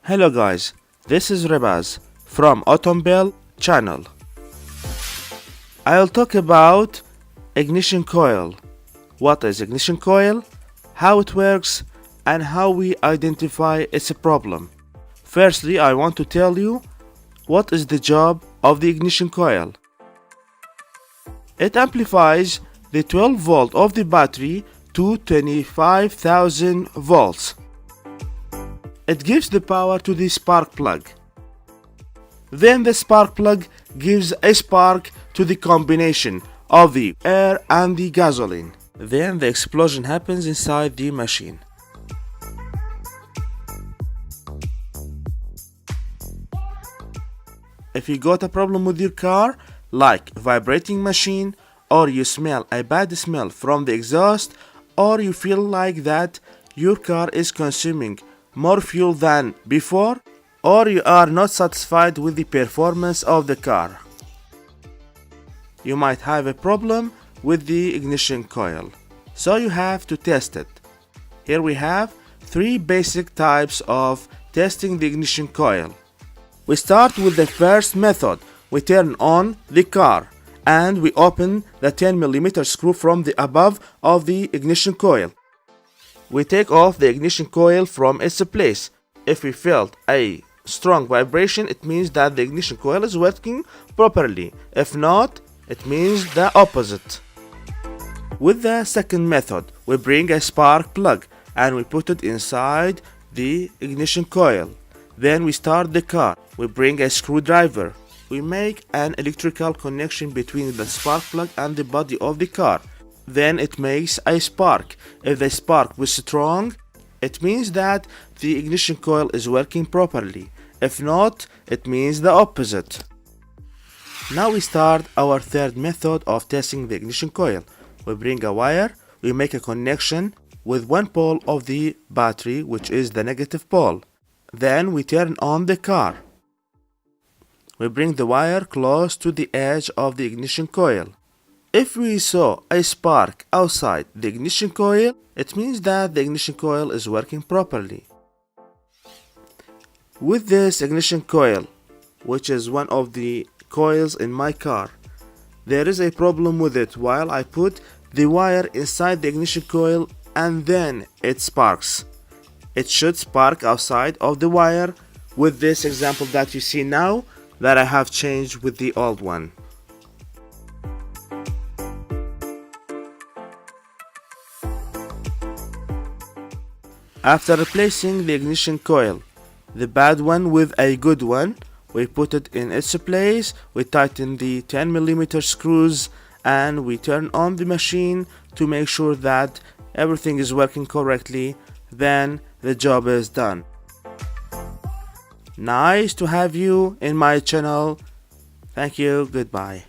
Hello guys, this is Rebaz from ئۆتۆمبێل channel. I'll talk about ignition coil. What is ignition coil, how it works, and how we identify its problem. Firstly, I want to tell you what is the job of the ignition coil. It amplifies the 12 volt of the battery to 25,000 volts. It gives the power to the spark plug. Then the spark plug gives a spark to the combination of the air and the gasoline. Then the explosion happens inside the machine. If you got a problem with your car, like vibrating machine, or you smell a bad smell from the exhaust, or you feel like that your car is consuming more fuel than before, or you are not satisfied with the performance of the car, you might have a problem with the ignition coil. So you have to test it. Here we have three basic types of testing the ignition coil. We start with the first method. We turn on the car and we open the 10mm screw from the above of the ignition coil. We take off the ignition coil from its place. If we felt a strong vibration, it means that the ignition coil is working properly. If not, it means the opposite. With the second method, we bring a spark plug and we put it inside the ignition coil. Then we start the car. We bring a screwdriver. We make an electrical connection between the spark plug and the body of the car. Then it makes a spark. If the spark was strong, it means that the ignition coil is working properly. If not, it means the opposite. Now we start our third method of testing the ignition coil. We bring a wire, we make a connection with one pole of the battery, which is the negative pole. Then we turn on the car. We bring the wire close to the edge of the ignition coil. If we saw a spark outside the ignition coil, it means that the ignition coil is working properly. With this ignition coil, which is one of the coils in my car, there is a problem with it. While I put the wire inside the ignition coil and then it sparks. It should spark outside of the wire with this example that you see now that I have changed with the old one. After replacing the ignition coil, the bad one with a good one, we put it in its place, we tighten the 10mm screws and we turn on the machine to make sure that everything is working correctly. Then the job is done. Nice to have you in my channel. Thank you. Goodbye.